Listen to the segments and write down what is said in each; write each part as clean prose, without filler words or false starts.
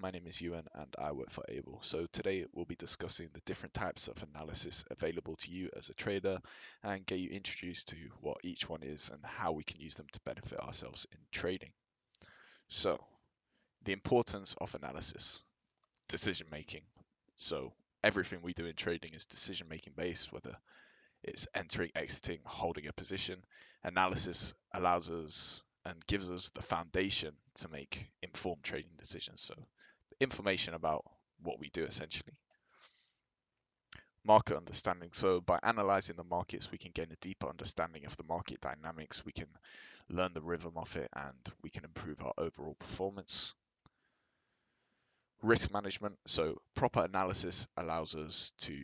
My name is Ewan and I work for Able. So today we'll be discussing the different types of analysis available to you as a trader and get you introduced to what each one is and how we can use them to benefit ourselves in trading. So, the importance of analysis, decision making. So, everything we do in trading is decision making based, whether it's entering, exiting, holding a position. Analysis allows us and gives us the foundation to make informed trading decisions. So, information about what we do essentially. Market understanding. So, by analyzing the markets, we can gain a deeper understanding of the market dynamics. We can learn the rhythm of it and we can improve our overall performance. Risk management. So, proper analysis allows us to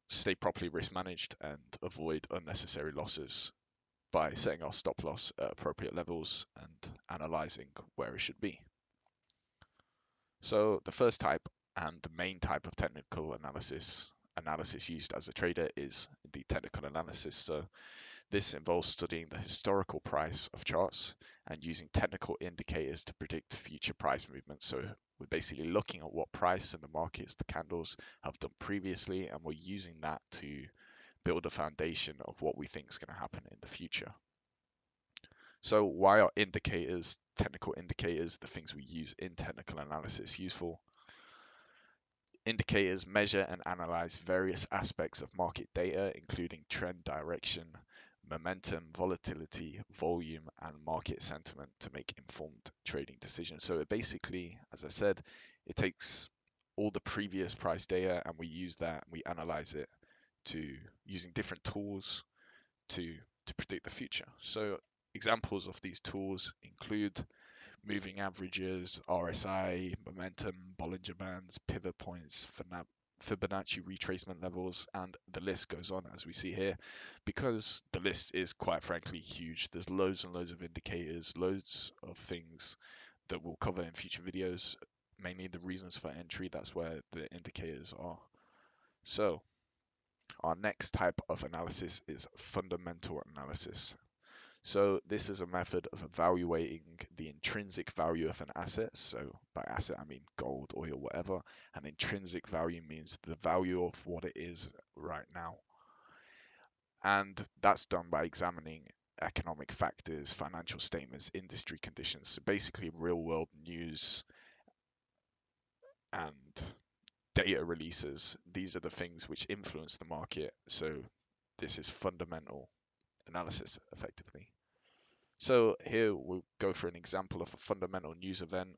stay properly risk managed and avoid unnecessary losses by setting our stop loss at appropriate levels and analyzing where it should be. So the first type and the main type of technical analysis used as a trader is the technical analysis. So this involves studying the historical price of charts and using technical indicators to predict future price movements. So we're basically looking at what price in the markets the candles have done previously, and we're using that to build a foundation of what we think is going to happen in the future. So why are indicators, technical indicators, the things we use in technical analysis useful? Indicators measure and analyze various aspects of market data, including trend direction, momentum, volatility, volume, and market sentiment to make informed trading decisions. So it basically, as I said, it takes all the previous price data and we use that and we analyze it to using different tools to predict the future. So examples of these tools include moving averages, RSI, momentum, Bollinger Bands, pivot points, Fibonacci retracement levels, and the list goes on as we see here. Because the list is quite frankly huge, there's loads and loads of indicators, loads of things that we'll cover in future videos, mainly the reasons for entry, that's where the indicators are. So our next type of analysis is fundamental analysis. So this is a method of evaluating the intrinsic value of an asset. So by asset, I mean gold, oil, whatever. And intrinsic value means the value of what it is right now. And that's done by examining economic factors, financial statements, industry conditions. So basically real world news and data releases. These are the things which influence the market. So this is fundamental analysis effectively. So here we'll go for an example of a fundamental news event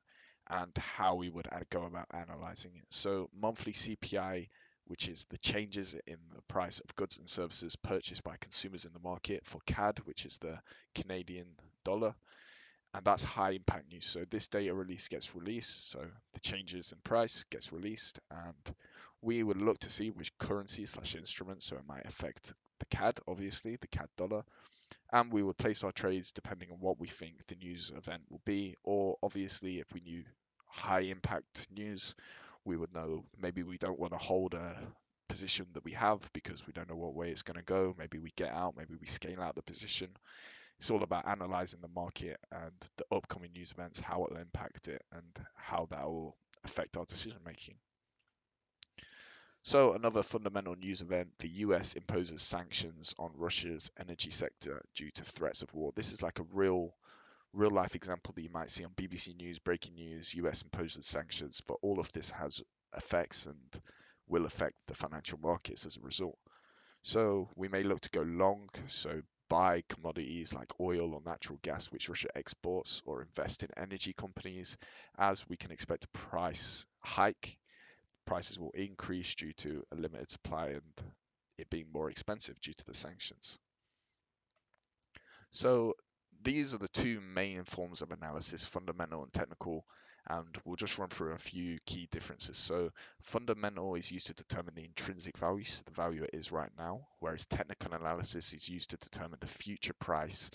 and how we would go about analyzing it. So monthly CPI, which is the changes in the price of goods and services purchased by consumers in the market, for CAD, which is the Canadian dollar, and that's high impact news. So this data release gets released, so the changes in price gets released, and we would look to see which currency / instruments, so it might affect the CAD, obviously, the CAD dollar, and we would place our trades depending on what we think the news event will be, or obviously if we knew high impact news, we would know maybe we don't want to hold a position that we have because we don't know what way it's going to go. Maybe we get out, maybe we scale out the position. It's all about analyzing the market and the upcoming news events, how it will impact it and how that will affect our decision making. So another fundamental news event, the US imposes sanctions on Russia's energy sector due to threats of war. This is like a real life example that you might see on BBC News, breaking news, US imposes sanctions, but all of this has effects and will affect the financial markets as a result. So we may look to go long, so buy commodities like oil or natural gas which Russia exports, or invest in energy companies as we can expect a price hike. Prices will increase due to a limited supply and it being more expensive due to the sanctions. So these are the two main forms of analysis, fundamental and technical, and we'll just run through a few key differences. So fundamental is used to determine the intrinsic value, so the value it is right now, whereas technical analysis is used to determine the future price,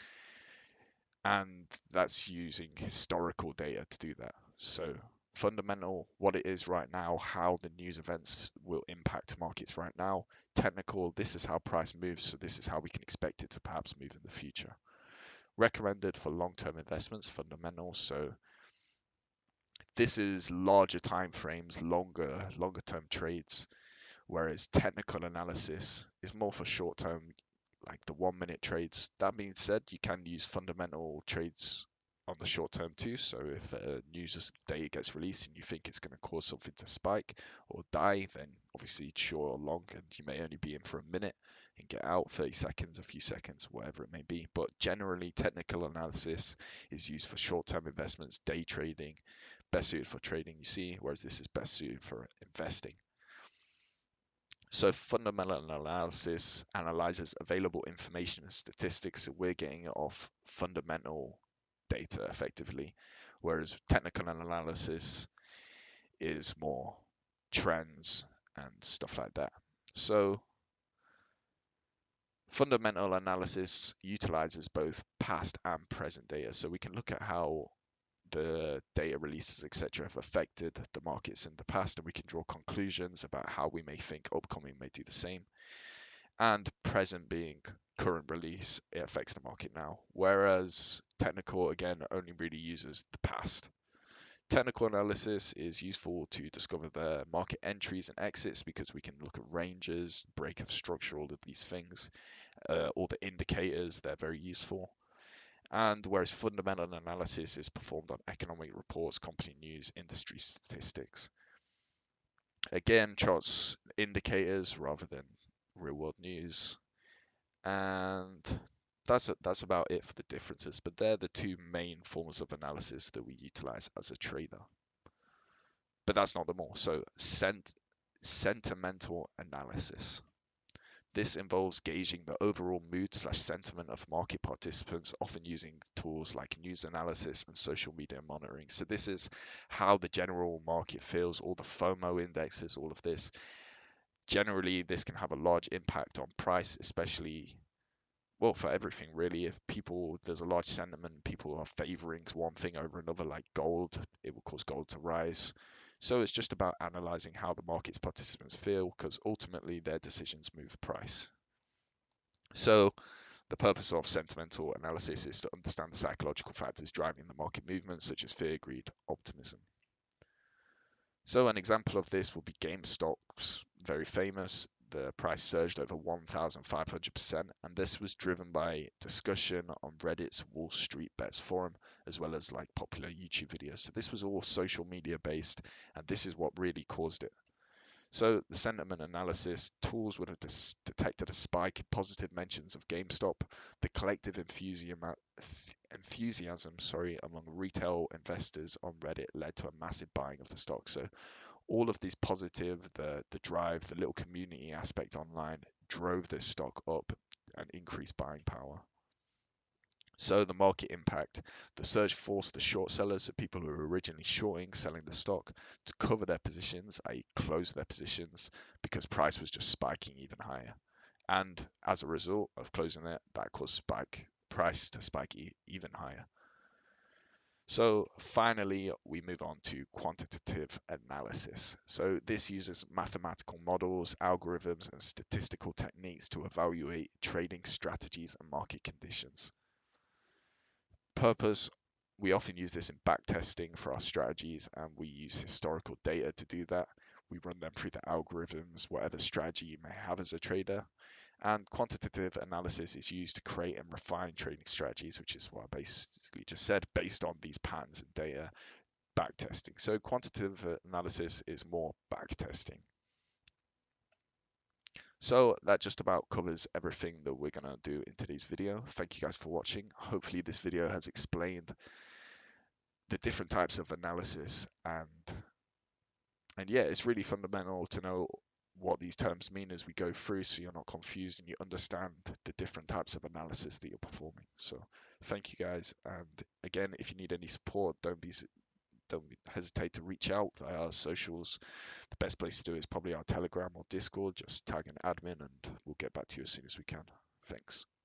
and that's using historical data to do that. So fundamental, what it is right now, how the news events will impact markets right now. Technical, this is how price moves, so this is how we can expect it to perhaps move in the future. Recommended for long-term investments, fundamental. So This is larger time frames, longer term trades, whereas technical analysis is more for short term, like the 1 minute trades. That being said, you can use fundamental trades on the short term too. So if a news data gets released and you think it's going to cause something to spike or die, then obviously short or long, and you may only be in for a minute and get out 30 seconds, a few seconds, whatever it may be. But generally, technical analysis is used for short term investments, day trading, best suited for trading, you see, whereas this is best suited for investing. So fundamental analysis analyzes available information and statistics. So we're getting it off fundamental data effectively, whereas technical analysis is more trends and stuff like that. So fundamental analysis utilizes both past and present data. So we can look at how the data releases, etc., have affected the markets in the past, and we can draw conclusions about how we may think upcoming may do the same. And present being current release, it affects the market now. Whereas technical, again, only really uses the past. Technical analysis is useful to discover the market entries and exits because we can look at ranges, break of structure, all of these things. All the indicators, they're very useful. And whereas fundamental analysis is performed on economic reports, company news, industry statistics. Again, charts indicators rather than real world news. And that's about it for the differences, but they're the two main forms of analysis that we utilize as a trader. But that's not them all. So sentimental analysis. This involves gauging the overall mood/sentiment of market participants, often using tools like news analysis and social media monitoring. So this is how the general market feels, all the FOMO indexes, all of this. Generally, this can have a large impact on price, especially, well, for everything really. If there's a large sentiment, people are favoring one thing over another, like gold, it will cause gold to rise. So it's just about analyzing how the market's participants feel, because ultimately their decisions move the price. So the purpose of sentimental analysis is to understand the psychological factors driving the market movements, such as fear, greed, optimism. So an example of this will be GameStop's very famous. The price surged over 1,500%, and this was driven by discussion on Reddit's Wall Street Bets forum, as well as like popular YouTube videos. So this was all social media based, and this is what really caused it. So the sentiment analysis tools would have detected a spike in positive mentions of GameStop. The collective enthusiasm, among retail investors on Reddit led to a massive buying of the stock. So all of these positive, the drive, the little community aspect online drove this stock up and increased buying power. So the market impact, the surge forced the short sellers, so people who were originally shorting, selling the stock, to cover their positions, i.e. close their positions, because price was just spiking even higher. And as a result of closing it, that caused price to spike even higher. So finally, we move on to quantitative analysis. So this uses mathematical models, algorithms, and statistical techniques to evaluate trading strategies and market conditions. Purpose, we often use this in backtesting for our strategies, and we use historical data to do that. We run them through the algorithms, whatever strategy you may have as a trader. And quantitative analysis is used to create and refine trading strategies, which is what I basically just said, based on these patterns and data backtesting. So quantitative analysis is more backtesting. So that just about covers everything that we're going to do in today's video. Thank you guys for watching. Hopefully this video has explained the different types of analysis, and yeah, it's really fundamental to know what these terms mean as we go through, so you're not confused and you understand the different types of analysis that you're performing. So thank you guys, and again, if you need any support, don't hesitate to reach out via our socials. The best place to do is probably our Telegram or Discord. Just tag an admin and we'll get back to you as soon as we can. Thanks.